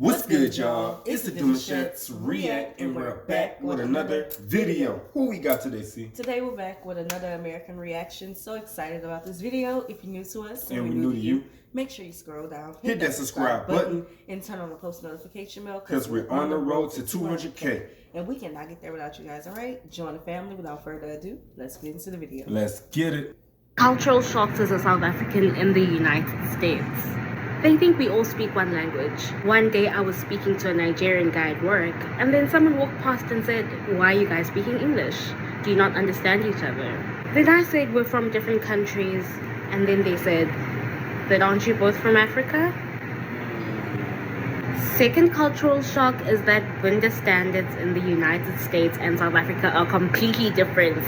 What's good, y'all? It's the Demouchet REACT, and we're back with another video. Who we got today, C? Today we're back with another American reaction. So excited about this video. If you're new to us and we're new to you, make sure you scroll down, hit that subscribe button, and turn on the post notification bell because we're on the road to 200K. And we cannot get there without you guys, all right? Join the family. Without further ado, let's get into the video. Let's get it. Cultural shocks as a South African in the United States. They think we all speak one language. One day I was speaking to a Nigerian guy at work, and then someone walked past and said, "Why are you guys speaking English? Do you not understand each other?" Then I said, "We're from different countries." And then they said, "But aren't you both from Africa?" Second cultural shock is that gender standards in the United States and South Africa are completely different.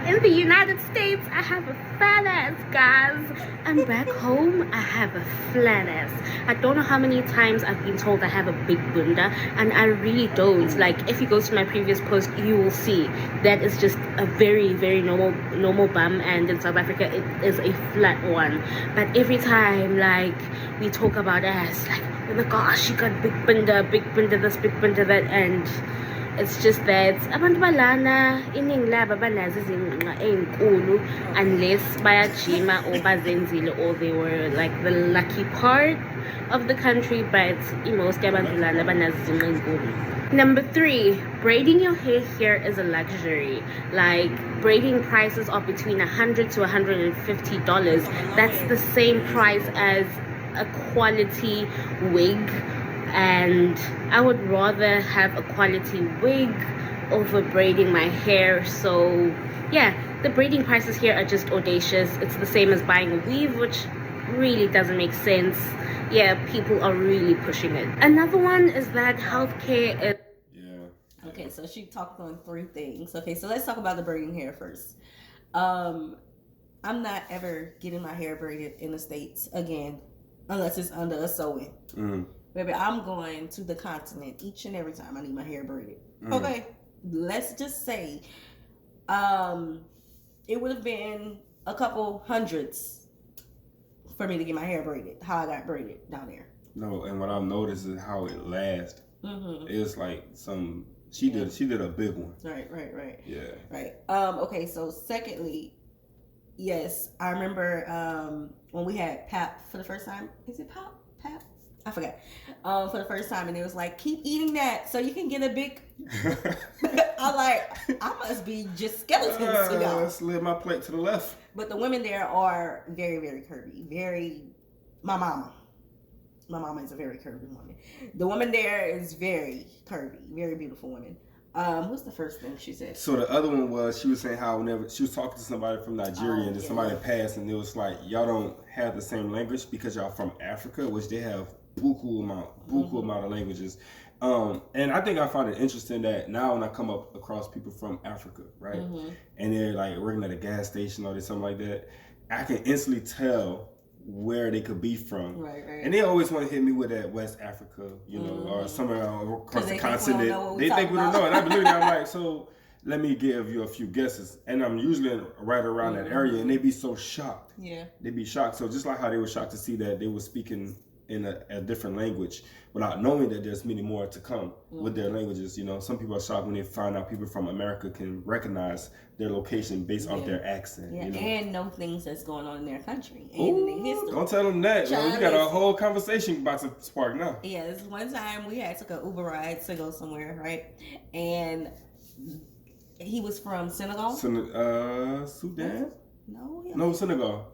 In the United States, I have a fat ass, guys. And back home, I have a flat ass. I don't know how many times I've been told I have a big bunda, and I really don't. Like, if you go to my previous post, you will see that is just a very, very normal bum, and in South Africa, it is a flat one. But every time, like, we talk about ass, like, oh my gosh, you got big bunda this, big bunda that, and it's just that abantu balana iningi labo banazo izinqa ezinkulu unless bayajima or bazenzile, or they were like the lucky part of the country, but most abantu lana banazo izinqa ezinkulu. Number 3, braiding your hair here is a luxury. Like, braiding prices are between $100 to $150. That's the same price as a quality wig, and I would rather have a quality wig over braiding my hair. So yeah, the braiding prices here are just audacious. It's the same as buying a weave, which really doesn't make sense. Yeah, people are really pushing it. Another one is that healthcare is... Okay, so she talked on 3 things. Okay, so let's talk about the braiding hair first. I'm not ever getting my hair braided in the States again, unless it's under a sew-in. Baby, I'm going to the continent each and every time I need my hair braided. Okay, let's just say it would have been a couple hundreds for me to get my hair braided, how I got braided down there. No, and what I've noticed is how it lasts. It's like she did a big one. Right. Yeah. Right. Okay, so secondly, yes, I remember when we had PAP for the first time. Is it PAP? I forgot. For the first time, and it was like, keep eating that so you can get a big... I'm like, I must be just skeletons to y'all. Slid my plate to the left. But the women there are very, very curvy. My mama is a very curvy woman. The woman there is very curvy, very beautiful women. What's the first thing she said? So the other one was, she was saying how whenever she was talking to somebody from Nigeria, and then somebody passed, and it was like, y'all don't have the same language because y'all from Africa, which they have buku amount of languages. And I think I find it interesting that now when I come up across people from Africa, right, and they're like working at a gas station or something like that, I can instantly tell where they could be from. Right. And they always want to hit me with that West Africa, or somewhere across the continent. They think we don't know. And I believe that. I'm like, so let me give you a few guesses. And I'm usually right around that area, and they be so shocked. Yeah. They be shocked. So just like how they were shocked to see that they were speaking in a different language without knowing that there's many more to come with their languages. Some people are shocked when they find out people from America can recognize their location based off their accent. And know things that's going on in their country and in their history. Don't tell them that. You got a whole conversation about to spark now. Yeah, this one time we took an Uber ride to go somewhere, right? And he was from Senegal. Sudan? No, Senegal.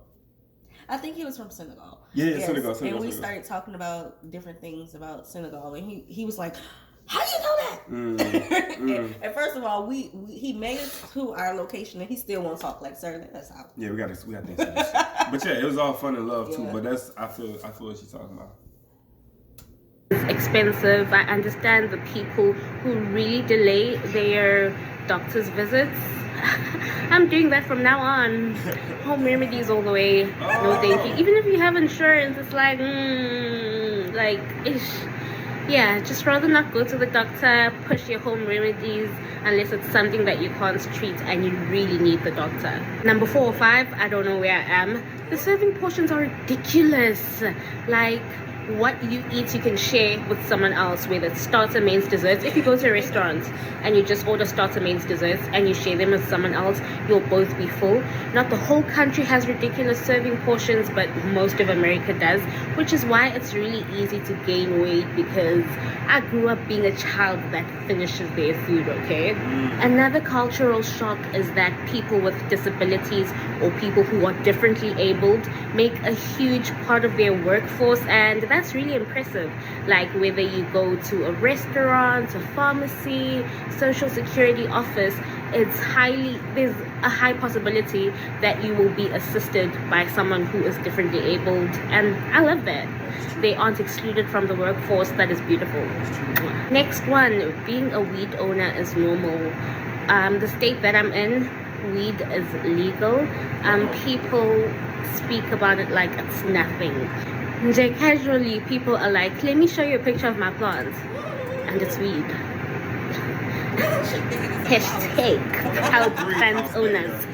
I think he was from Senegal. Yeah, Senegal. And we started talking about different things about Senegal, and he was like, "How do you know that?" And first of all, he made it to our location, and he still won't talk like, "Sir, let us out." Yeah, we got things to do. But yeah, it was all fun and love too. But I feel what you're talking about. It's expensive. I understand the people who really delay their doctor's visits. I'm doing that from now on. Home remedies all the way. No thank you. Even if you have insurance, it's like, ish. Yeah, just rather not go to the doctor, push your home remedies, unless it's something that you can't treat and you really need the doctor. Number 4 or 5, I don't know where I am. The serving portions are ridiculous. Like, what you eat you can share with someone else, whether it's starter, mains, desserts. If you go to a restaurant and you just order starter, mains, desserts and you share them with someone else, you'll both be full. Not the whole country has ridiculous serving portions, but most of America does, which is why it's really easy to gain weight, because I grew up being a child that finishes their food, okay? Another cultural shock is that people with disabilities or people who are differently abled make a huge part of their workforce, and that's really impressive. Like whether you go to a restaurant, a pharmacy, social security office, there's a high possibility that you will be assisted by someone who is differently abled, and I love that. They aren't excluded from the workforce. That is beautiful. Next one, being a weed owner is normal. The state that I'm in, weed is legal. People speak about it like it's nothing. Casually, people are like, let me show you a picture of my plant, and it's weed. Hashtag proud plant owners.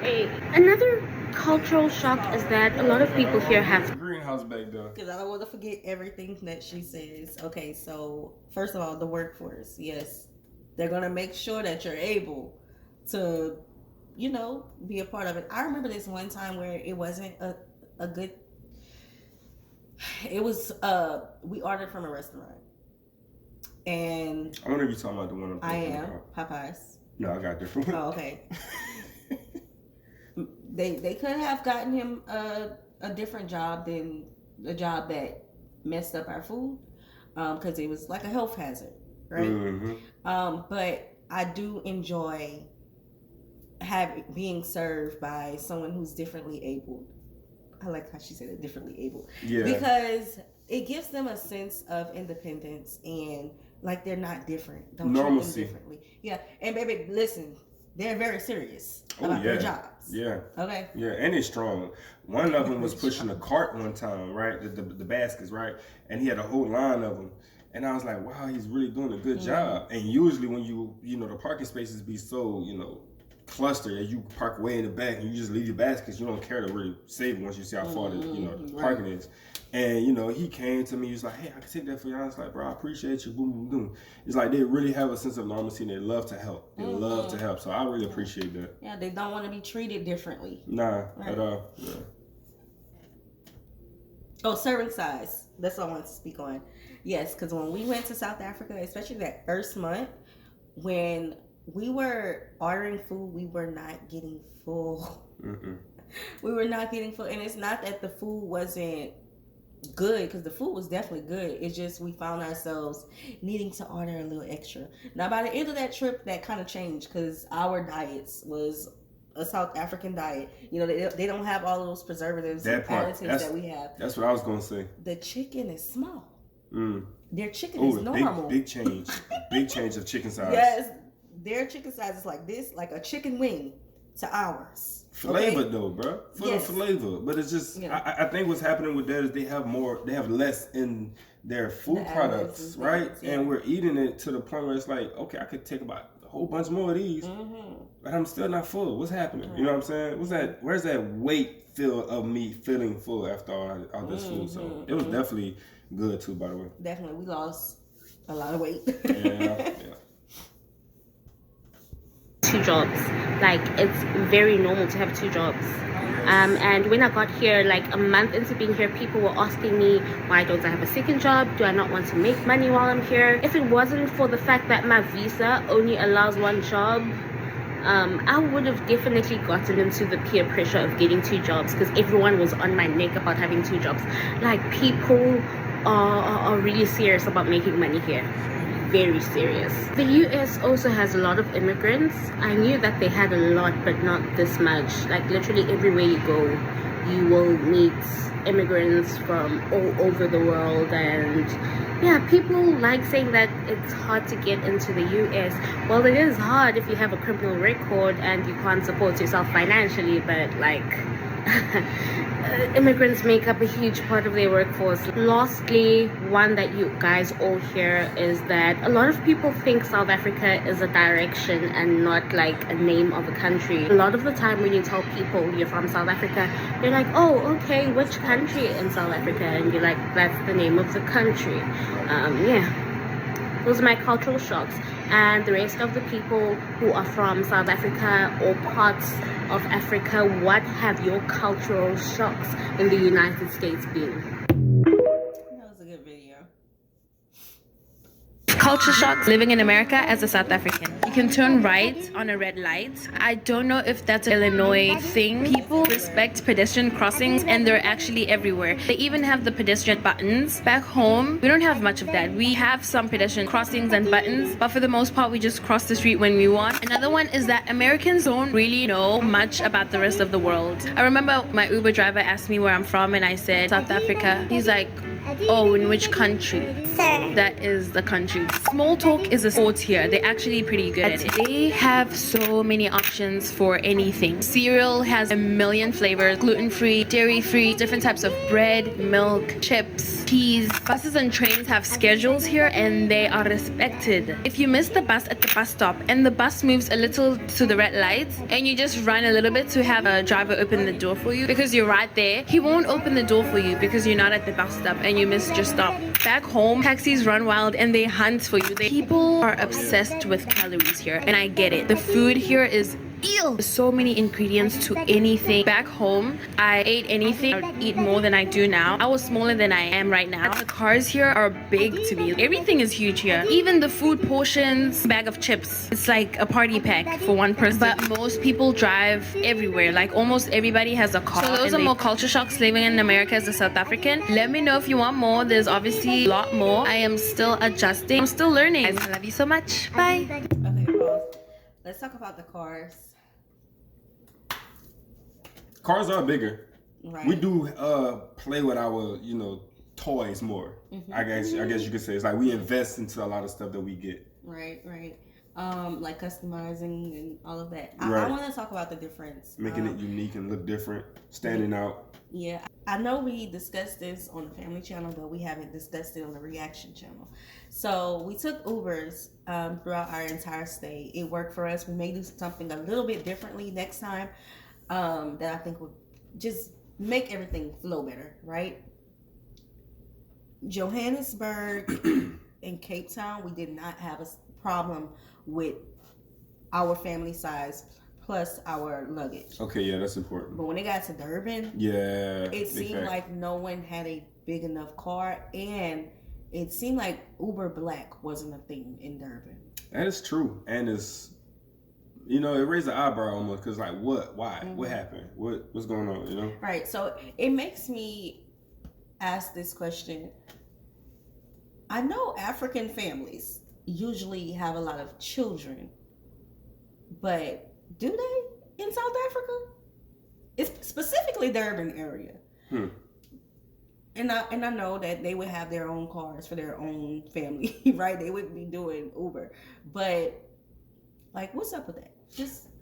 Hey. Another cultural shock is that a lot of people here have greenhouse back there. Because I don't want to forget everything that she says. Okay, so first of all, the workforce. Yes, they're gonna make sure that you're able to, you know, be a part of it. I remember this one time where it wasn't a good. It was we ordered from a restaurant, and I wonder if you're talking about the one I am Popeyes. No, I got a different one. Oh, okay. They could have gotten him a different job than the job that messed up our food, because it was like a health hazard, right? But I do enjoy being served by someone who's differently abled. I like how she said it, differently able. Yeah. Because it gives them a sense of independence and like they're not different. Don't Normalcy. treat them differently. Yeah. And baby, listen, they're very serious about their jobs. Yeah. Okay. Yeah, and it's strong. One of them was pushing a cart one time, right? The baskets, right? And he had a whole line of them. And I was like, wow, he's really doing a good job. And usually when you know, the parking spaces be so, you know, clustered that you park way in the back and you just leave your baskets. You don't care to really save it once you see how far the, you know, the parking is. And, you know, he came to me, he was like, hey, I can take that for you. I was like, bro, I appreciate you, boom, boom, boom. It's like they really have a sense of normalcy and they love to help. They love to help. So I really appreciate that. Yeah, they don't want to be treated differently. Nah, at all. Yeah. Oh, serving size. That's what I want to speak on. Yes, because when we went to South Africa, especially that first month, when we were ordering food, we were not getting full. We were not getting full. And it's not that the food wasn't good, because the food was definitely good. It's just we found ourselves needing to order a little extra. Now, by the end of that trip, that kind of changed, because our diets was a South African diet. You know, they don't have all of those preservatives and additives that we have. That's what I was going to say. The chicken is small. Their chicken is normal. Big change. Big change of chicken size. Yes. Their chicken size is like this, like a chicken wing to ours. Flavor though, bro. Full of flavor. But it's just, I think what's happening with that is they have less in their food products, right? And we're eating it to the point where it's like, okay, I could take about a whole bunch more of these, but I'm still not full. What's happening? You know what I'm saying? Where's that weight feel of me feeling full after all this food? So it was definitely good too, by the way. Definitely. We lost a lot of weight. Yeah. 2 jobs. Like, it's very normal to have 2 jobs. And when I got here, like a month into being here, people were asking me, why don't I have a second job? Do I not want to make money while I'm here? If it wasn't for the fact that my visa only allows 1 job, I would have definitely gotten into the peer pressure of getting 2 jobs, because everyone was on my neck about having 2 jobs. Like, people are really serious about making money here. Very serious. The US also has a lot of immigrants. I knew that they had a lot, but not this much. Like, literally everywhere you go, you will meet immigrants from all over the world. And yeah, people like saying that it's hard to get into the US. Well, it is hard if you have a criminal record and you can't support yourself financially, but like, immigrants make up a huge part of their workforce. Lastly, one that you guys all hear is that a lot of people think South Africa is a direction and not like a name of a country. A lot of the time when you tell people you're from South Africa, they're like, oh, okay, which country in South Africa? And you're like, that's the name of the country. Yeah. Those are my cultural shocks. And the rest of the people who are from South Africa or parts of Africa, what have your cultural shocks in the United States been? That was a good video. Culture shocks living in America as a South African. You can turn right on a red light. I don't know if that's an Illinois thing. People respect pedestrian crossings and they're actually everywhere. They even have the pedestrian buttons. Back home, we don't have much of that. We have some pedestrian crossings and buttons, but for the most part, we just cross the street when we want. Another one is that Americans don't really know much about the rest of the world. I remember my Uber driver asked me where I'm from and I said, South Africa. He's like, oh, in which country? That is the country. Small talk is a sport here. They're actually pretty good at it. They have so many options for anything. Cereal has a million flavors, gluten-free, dairy-free, different types of bread, milk, chips, cheese. Buses and trains have schedules here and they are respected. If you miss the bus at the bus stop and the bus moves a little to the red light and you just run a little bit to have a driver open the door for you because you're right there, he won't open the door for you because you're not at the bus stop and you missed your stop. Back home, taxis run wild and they hunt for you. People are obsessed with calories here and I get it. The food here is ew. There's so many ingredients to anything. Back home, I ate anything. I would eat more than I do now. I was smaller than I am right now. The cars here are big to me. Everything is huge here. Even the food portions, bag of chips. It's like a party pack for one person. But most people drive everywhere. Like almost everybody has a car. So those are more culture shocks living in America as a South African. Let me know if you want more. There's obviously a lot more. I am still adjusting. I'm still learning. I love you so much. Bye. Okay, pause. Let's talk about the cars. Cars are bigger. Right. We do play with our, toys more. Mm-hmm. I guess you could say it's like we invest into a lot of stuff that we get. Right. Like customizing and all of that. Right. I want to talk about the difference. Making it unique and look different, standing out. Yeah, I know we discussed this on the family channel, but we haven't discussed it on the reaction channel. So we took Ubers throughout our entire stay. It worked for us. We may do something a little bit differently next time. That I think would just make everything flow better, right? Johannesburg and Cape Town, we did not have a problem with our family size plus our luggage. Okay, yeah, that's important. But when it got to Durban, it seemed like no one had a big enough car, and it seemed like Uber Black wasn't a thing in Durban. That is true, and it's. It raised an eyebrow almost because, like, what? Why? Mm-hmm. What happened? What's going on? Right. So it makes me ask this question. I know African families usually have a lot of children, but do they in South Africa? It's specifically Durban area. And I know that they would have their own cars for their own family, right? They wouldn't be doing Uber, but like, what's up with that?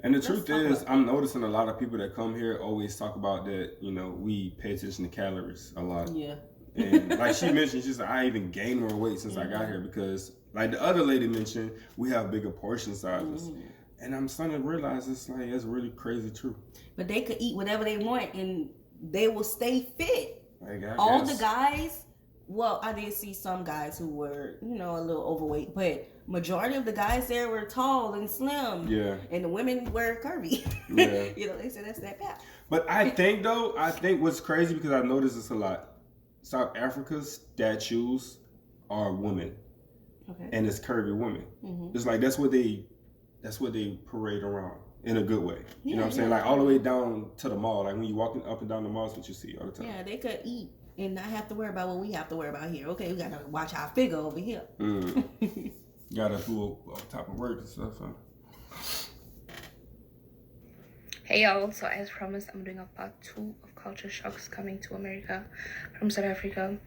And the truth is, I'm noticing a lot of people that come here always talk about that, we pay attention to calories a lot. Yeah. And like she mentioned, she said, I even gained more weight since I got here because, like the other lady mentioned, we have bigger portion sizes. And I'm starting to realize it's like, that's really crazy true. But they could eat whatever they want and they will stay fit. All the guys, well, I did see some guys who were, a little overweight, but majority of the guys there were tall and slim. Yeah. And the women were curvy. Yeah. They said that's that path. But I think what's crazy, because I've noticed this a lot, South Africa's statues are women. Okay. And it's curvy women. Mm-hmm. It's like that's what they parade around in a good way. You know what I'm saying? Like all the way down to the mall. Like when you're walking up and down the mall, that's what you see all the time. Yeah, they could eat and not have to worry about what we have to worry about here. Okay, we gotta watch our figure over here. Gotta do all type of work and stuff. Huh? Hey y'all, so as promised, I'm doing a part 2 of culture shocks coming to America from South Africa.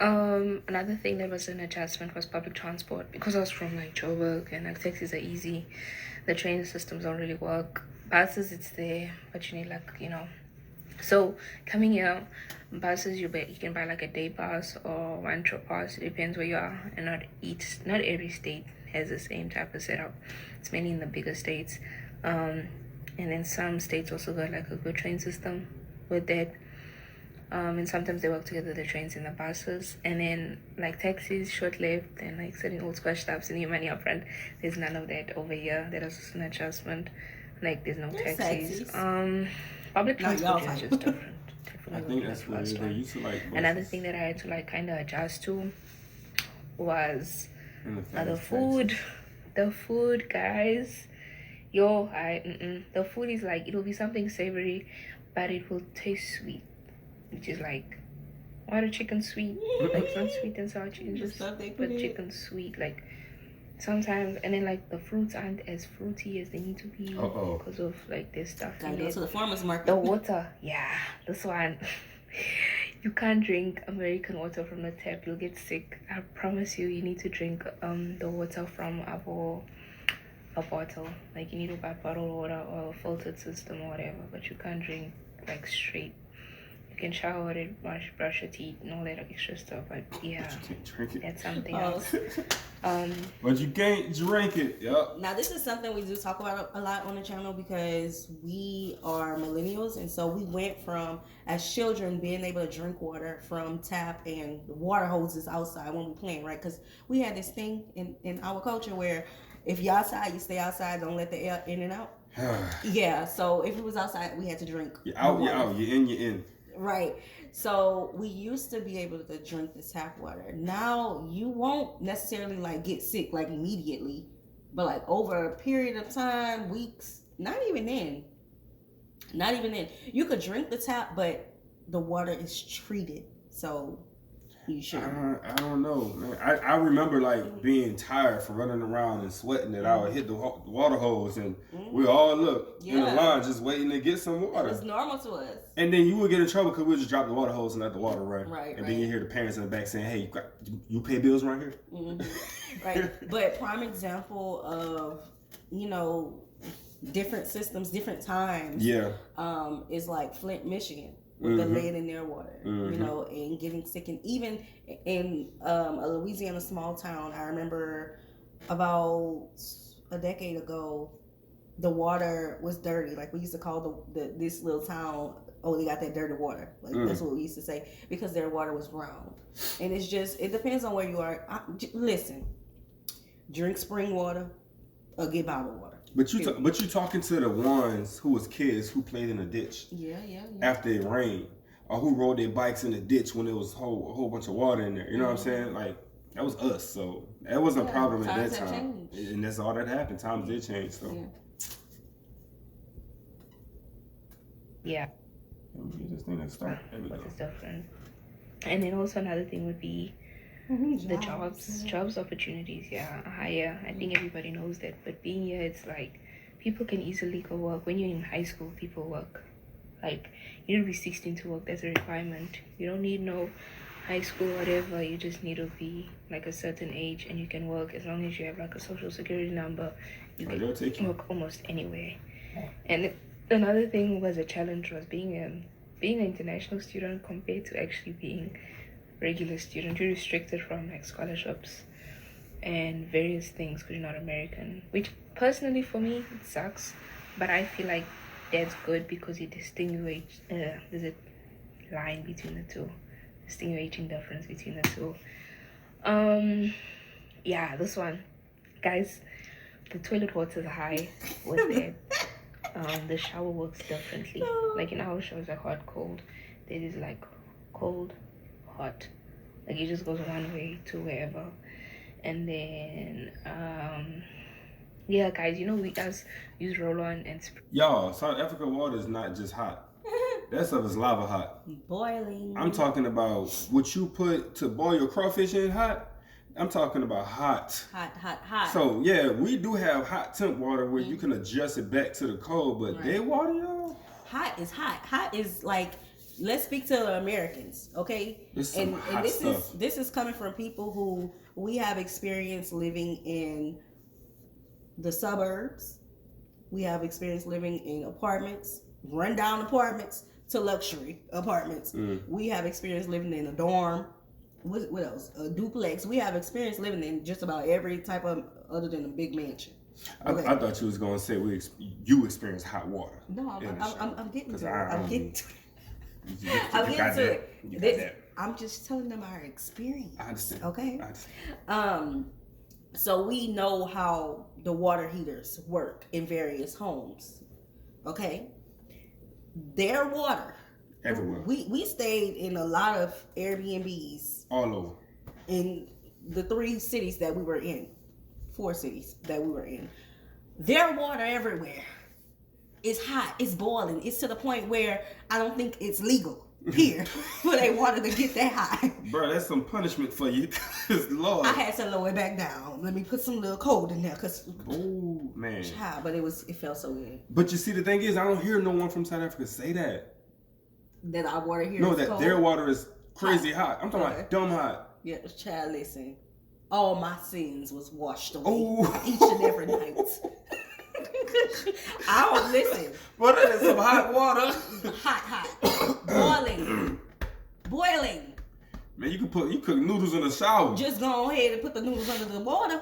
Another thing that was an adjustment was public transport. Because I was from like Joburg and like taxis are easy, the train systems don't really work. Buses, it's there, but you need like So coming here, buses you can buy like a day pass or one trip pass. It depends where you are, and not every state has the same type of setup. It's mainly in the bigger states, and then some states also got like a good train system with that. And sometimes they work together, the trains and the buses, and then like taxis, short lived, and like certain old squash stops and your money up front. There's none of that over here. That is just an adjustment. Like there's no taxis. Public transport is just different. I think that's what it is. They used to like buses. Another thing that I had to like kind of adjust to was the food. The food, guys. The food is like, it'll be something savory, but it will taste sweet, which is like, why the chicken sweet? Like it's not sweet and sour chicken, just but chicken sweet. Like sometimes, and then like the fruits aren't as fruity as they need to be because of like this stuff. Gotta go to the farmer's market. The water, yeah, this one. You can't drink American water from the tap. You'll get sick. I promise you. You need to drink the water from a bottle. Like you need to buy bottled water or a filtered system or whatever. But you can't drink like straight. You can shower with it, brush your teeth, and all that extra stuff. But yeah, but you can't drink it. That's something else. But you can't drink it. Yep. Now this is something we do talk about a lot on the channel because we are millennials, and so we went from as children being able to drink water from tap and water hoses outside when we playing, right? Because we had this thing in our culture where if you're outside, you stay outside, don't let the air in and out. Yeah, so if it was outside, we had to drink. You're out, you're out, you're in, you're in. Right. So we used to be able to drink the tap water. Now you won't necessarily like get sick like immediately, but like over a period of time, weeks, not even then. You could drink the tap, but the water is treated. So you should. I don't know, man. I remember like being tired from running around and sweating that I would hit the water hose and we all look in the line just waiting to get some water. It's normal to us. And then you would get in trouble because we would just drop the water hose and let the water run. Right. And then you hear the parents in the back saying, "Hey, you pay bills right here." Right. But prime example of different systems, different times. Yeah. Is like Flint, Michigan. With the lead in their water, and getting sick. And even in a Louisiana small town, I remember about a decade ago, the water was dirty. Like we used to call this little town, oh, they got that dirty water. Like that's what we used to say because their water was brown. And it's just, it depends on where you are. Listen, drink spring water or get bottled water. But you talking to the ones who was kids who played in the ditch. Yeah. After it rained, or who rode their bikes in the ditch when there was a whole bunch of water in there. You know what I'm saying? Like that was us. So that wasn't a problem at that time. And that's all that happened. Times did change. So yeah. Let me get this thing to start. There we go. It's different. And then also another thing would be the jobs opportunities, higher. I think everybody knows that, but being here, it's like people can easily go work. When you're in high school, people work. Like you need to be 16 to work. That's a requirement. You don't need no high school, whatever. You just need to be like a certain age, and you can work as long as you have like a social security number. You can work almost anywhere. And another thing was a challenge was being an international student compared to actually being regular student. You're restricted from like scholarships and various things because you're not American, which personally for me it sucks, but I feel like that's good because you distinguish there's a line between the two, distinguishing difference between the two. This one, guys, the toilet water is high with it. The shower works differently. Like in our showers, like hot, cold. There is like cold, hot. Like it just goes one way to wherever. And then guys, we guys use roll-on and spray. Y'all, South Africa water is not just hot. That stuff is lava hot. Boiling. I'm talking about what you put to boil your crawfish in hot. I'm talking about hot. Hot. So yeah, we do have hot temp water where you can adjust it back to the cold, but their water, y'all. Hot is hot. Hot is like, let's speak to the Americans, okay? This is coming from people who we have experience living in the suburbs. We have experience living in apartments, rundown apartments, to luxury apartments. We have experience living in a dorm. What else? A duplex. We have experience living in just about every type of, other than a big mansion. Okay. I thought you was gonna say you experienced hot water. No, I'm getting to it. I'm getting to it. I'm just telling them our experience. I understand. Okay. I understand. So we know how the water heaters work in various homes. Okay. Their water. Everywhere. We stayed in a lot of Airbnbs. All over. In the 4 cities that we were in. Their water everywhere. It's hot. It's boiling. It's to the point where I don't think it's legal here for they water to get that high. Bro, that's some punishment for you. Lord. I had to lower it back down. Let me put some little cold in there, cause oh man. Child, but it felt so good. But you see, the thing is, I don't hear no one from South Africa say that. That our water here no, is that cold. Their water is crazy hot. I'm talking about dumb hot. Yeah, child, listen. All my sins was washed away oh. each and every night. I don't listen. What is some hot water? Hot. Boiling. Man, you cook noodles in the shower. Just go ahead and put the noodles under the water.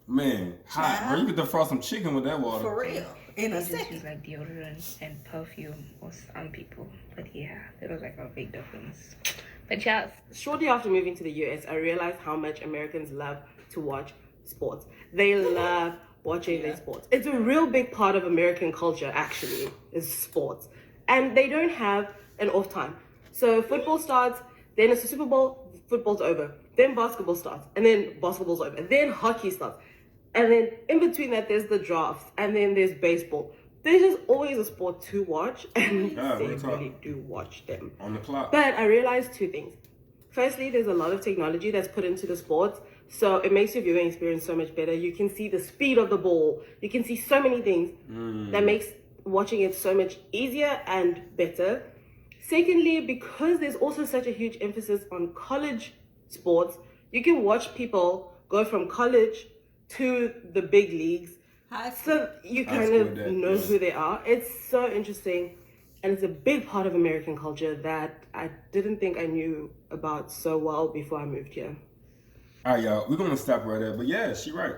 Man, hot. Bro, you could defrost some chicken with that water. For real. In a just second. use like deodorant and perfume for some people. But yeah, there was like a big difference. But yeah, Shortly after moving to the US, I realized how much Americans love to watch sports. They love watching their sports. It's a real big part of American culture, actually, is sports. And they don't have an off time. So football starts, then it's the Super Bowl, football's over. Then basketball starts, and then basketball's over. Then hockey starts. And then in between that, there's the drafts, and then there's baseball. There's just always a sport to watch, and they really do watch them. On the clock. But I realized 2 things. Firstly, there's a lot of technology that's put into the sports, so it makes your viewing experience so much better. You can see the speed of the ball. You can see so many things that makes watching it so much easier and better. Secondly, because there's also such a huge emphasis on college sports, you can watch people go from college to the big leagues. So you kind of know who they are. It's so interesting, and it's a big part of American culture that I didn't think I knew about so well before I moved here. All right, y'all, we're gonna stop right there. But yeah, she right.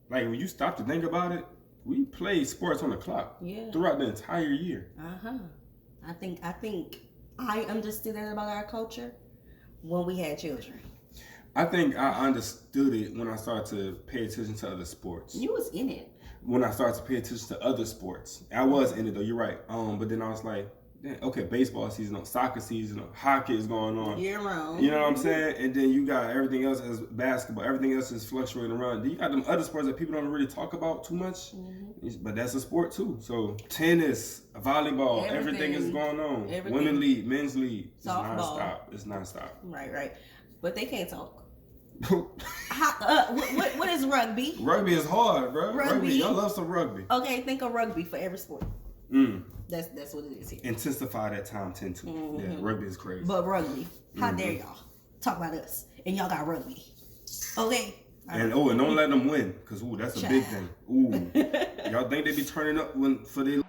Like when you stop to think about it, we play sports on the clock throughout the entire year. I think I understood that about our culture when we had children. I think I understood it when I started to pay attention to other sports. You was in it. When I started to pay attention to other sports. I was in it though, you're right. But then I was like, okay, baseball season, soccer season, hockey is going on. Year round. You know what I'm saying? And then you got everything else as basketball. Everything else is fluctuating around. Then you got them other sports that people don't really talk about too much. But that's a sport too. So tennis, volleyball, everything is going on. Women's league, men's league. It's nonstop. It's nonstop. Right. But they can't talk. What is rugby? Rugby is hard, bro. Rugby. Y'all love some rugby. Okay, think of rugby for every sport. That's what it is here. Intensify that time 10 to. Yeah, rugby is crazy. But rugby, how dare y'all talk about us? And y'all got rugby. Okay. And and don't let them win, cause that's a big thing. Y'all think they be turning up for their